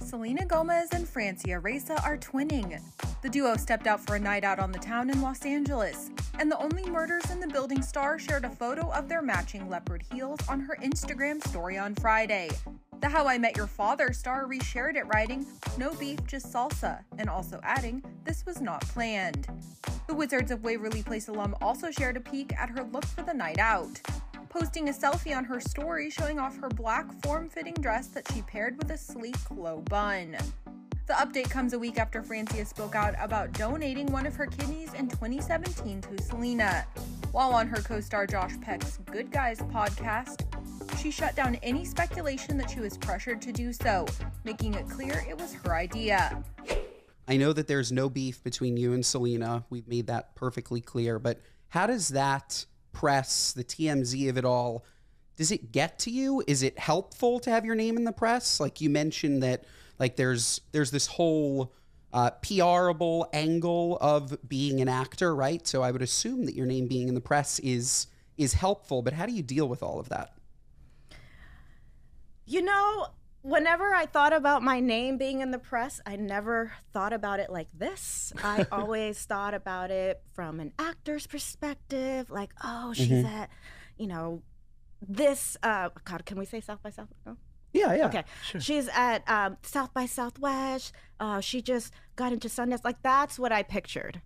Selena Gomez and Francia Raisa are twinning. The duo stepped out for a night out on the town in Los Angeles, and the Only Murders in the Building star shared a photo of their matching leopard heels on her Instagram story on Friday. The How I Met Your Father star reshared it, writing, "No beef, just salsa," and also adding, "This was not planned." The Wizards of Waverly Place alum also shared a peek at her look for the night out, posting a selfie on her story showing off her black form-fitting dress that she paired with a sleek low bun. The update comes a week after Francia spoke out about donating one of her kidneys in 2017 to Selena. While on her co-star Josh Peck's Good Guys podcast, she shut down any speculation that she was pressured to do so, making it clear it was her idea. I know that there's no beef between you and Selena. We've made that perfectly clear, but how does that press, the TMZ of it all, does it get to you? Is it helpful to have your name in the press? Like you mentioned that like there's this whole PRable angle of being an actor, right? So I would assume that your name being in the press is helpful, but how do you deal with all of that? You know, whenever I thought about my name being in the press, I never thought about it like this. I always thought about it from an actor's perspective, like, oh, she's at, this, God, can we say South by South? No? Yeah. Okay. Sure. She's at South by Southwest. She just got into Sundance. Like, that's what I pictured.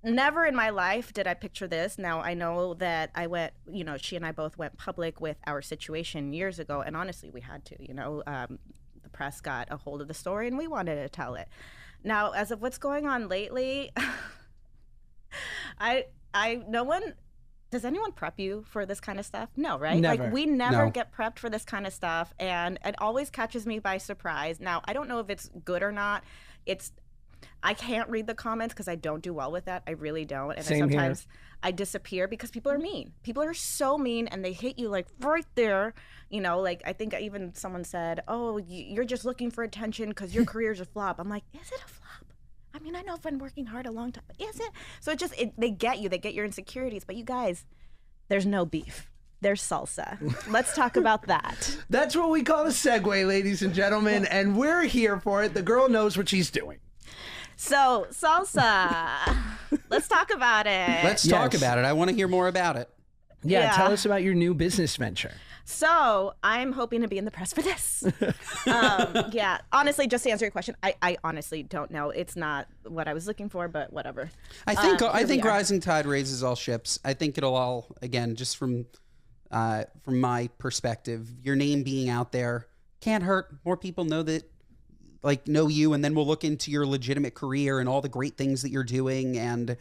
Never in my life did I picture this. Now, I know that I went, she and I both went public with our situation years ago. And honestly, we had to, the press got a hold of the story and we wanted to tell it. Now, as of what's going on lately, does anyone prep you for this kind of stuff? No, right? Never. Like, we never No. get prepped for this kind of stuff. And it always catches me by surprise. Now, I don't know if it's good or not. I can't read the comments because I don't do well with that. I really don't. And Same sometimes I disappear because people are mean. People are so mean and they hit you like right there. Like I think even someone said, oh, you're just looking for attention because your career's a flop. I'm like, is it a flop? I mean, I know I've been working hard a long time, but is it? So they get you. They get your insecurities. But you guys, there's no beef. There's salsa. Let's talk about that. That's what we call a segue, ladies and gentlemen, and we're here for it. The girl knows what she's doing. So, salsa. Let's talk about it. Let's talk about it. I want to hear more about it. Yeah, tell us about your new business venture. So, I'm hoping to be in the press for this. Honestly, just to answer your question, I honestly don't know. It's not what I was looking for, but whatever. I think rising tide raises all ships. I think it'll all, again, just from my perspective, your name being out there can't hurt. More people know you, and then we'll look into your legitimate career and all the great things that you're doing. And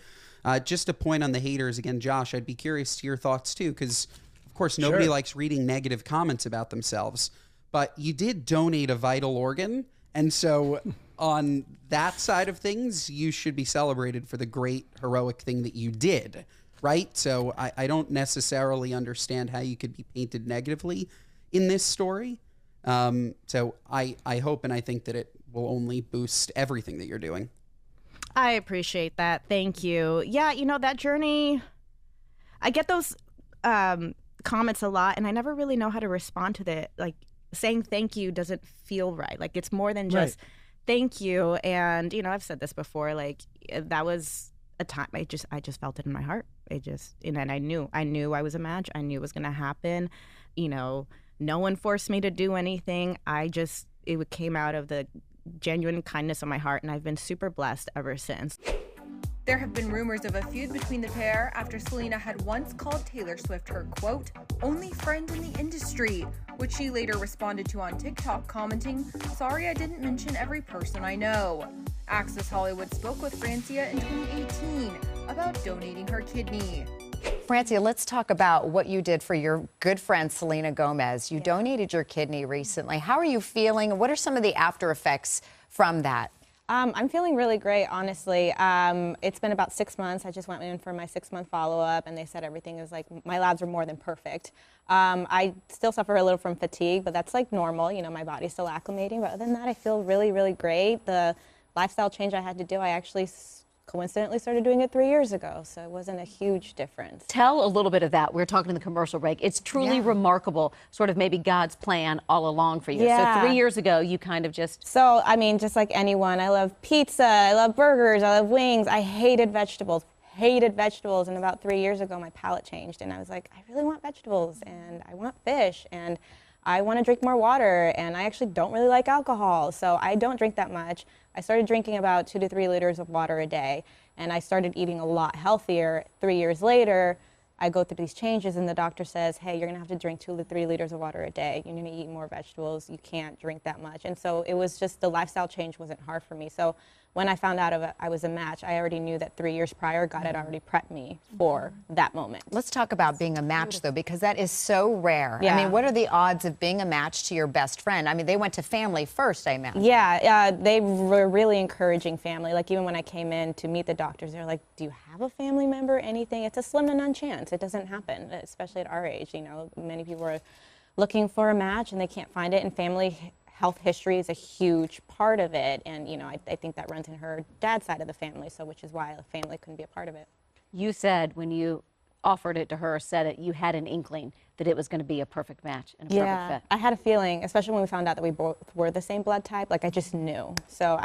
just a point on the haters again, Josh, I'd be curious to your thoughts too, because of course nobody likes reading negative comments about themselves, but you did donate a vital organ. And so on that side of things, you should be celebrated for the great heroic thing that you did, right? So I don't necessarily understand how you could be painted negatively in this story. So I hope and I think that it will only boost everything that you're doing. I appreciate that. Thank you. Yeah, that journey, I get those comments a lot and I never really know how to respond to that. Like saying thank you doesn't feel right. Like it's more than just thank you. And, I've said this before, like that was a time I just felt it in my heart. And I knew I was a match. I knew it was going to happen. No one forced me to do anything. It came out of the genuine kindness of my heart, and I've been super blessed ever since. There have been rumors of a feud between the pair after Selena had once called Taylor Swift her, quote, only friend in the industry, which she later responded to on TikTok commenting, sorry I didn't mention every person I know. Access Hollywood spoke with Francia in 2018 about donating her kidney. Francia, let's talk about what you did for your good friend Selena Gomez. You donated your kidney recently. How are you feeling? What are some of the after effects from that? I'm feeling really great, honestly. It's been about 6 months. I just went in for my 6-month follow-up, and they said everything is my labs are more than perfect. I still suffer a little from fatigue, but that's normal. My body's still acclimating. But other than that, I feel really, really great. The lifestyle change I had to do, I actually coincidentally started doing it 3 years ago, so it wasn't a huge difference. Tell a little bit of that. We were talking in the commercial break. It's truly remarkable, sort of maybe God's plan all along for you. Yeah. So 3 years ago, you kind of just... So, I mean, just like anyone, I love pizza, I love burgers, I love wings. I hated vegetables, and about 3 years ago, my palate changed, and I was like, I really want vegetables, and I want fish, and I want to drink more water, and I actually don't really like alcohol, so I don't drink that much. I started drinking about 2 to 3 liters of water a day, and I started eating a lot healthier. 3 years later, I go through these changes, and the doctor says, hey, you're going to have to drink 2 to 3 liters of water a day. You're going to eat more vegetables. You can't drink that much. And so it was just, the lifestyle change wasn't hard for me. So when I found out I was a match, I already knew that 3 years prior, God had already prepped me for that moment. Let's talk about being a match, though, because that is so rare. Yeah. I mean, what are the odds of being a match to your best friend? I mean, they went to family first, I imagine. Yeah, they were really encouraging family. Like, even when I came in to meet the doctors, they're like, do you have a family member, anything? It's a slim to none chance. It doesn't happen, especially at our age. You know, many people are looking for a match, and they can't find it, and family health history is a huge part of it, and you know, I think that runs in her dad's side of the family, so which is why a family couldn't be a part of it. You said when you offered it to her, said it, you had an inkling that it was going to be a perfect match and a perfect fit. I had a feeling, especially when we found out that we both were the same blood type, like I just knew. So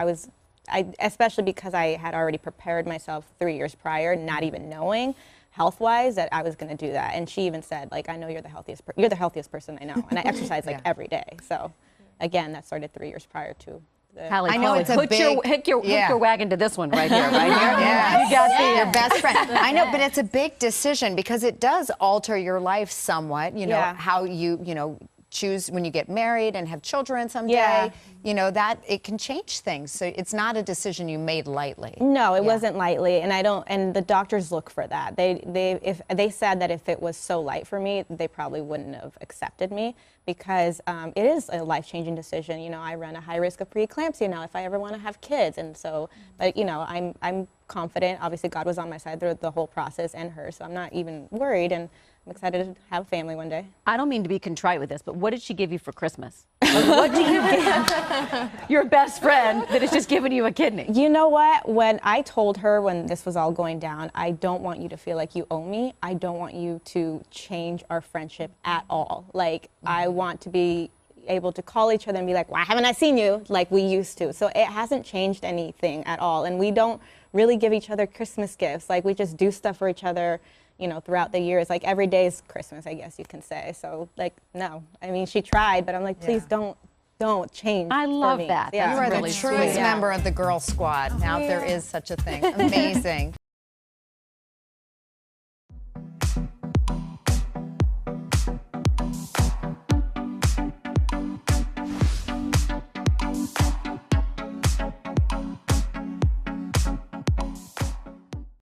especially because I had already prepared myself 3 years prior, not even knowing health-wise that I was going to do that. And she even said, like, I know you're the healthiest person I know, and I exercise like every day. So. Again, that started 3 years prior to. I know it's a hook your wagon to this one right here, right here. Yes. You got your best friend. I know, but it's a big decision because it does alter your life somewhat. You know how you choose when you get married and have children someday. Yeah. You know that it can change things. So it's not a decision you made lightly. No, it wasn't lightly, and I don't. And the doctors look for that. If they said that if it was so light for me, they probably wouldn't have accepted me because it is a life-changing decision. You know, I run a high risk of preeclampsia now if I ever want to have kids, and so, but you know, I'm confident. Obviously, God was on my side through the whole process and her, so I'm not even worried, and I'm excited to have a family one day. I don't mean to be contrite with this, but what did she give you for Christmas? Like, what do you give your best friend that has just given you a kidney? You know what? When I told her when this was all going down, I don't want you to feel like you owe me. I don't want you to change our friendship at all. Like, I want to be able to call each other and be like, why haven't I seen you like we used to? So it hasn't changed anything at all. And we don't really give each other Christmas gifts. Like, we just do stuff for each other, you know, throughout the years. Like, every day is Christmas, I guess you can say. So, like, no. I mean, she tried, but I'm like, please don't change. I love that. Yeah. You are really the truest sweet. member of the Girl Squad. Now, if there is such a thing. Amazing.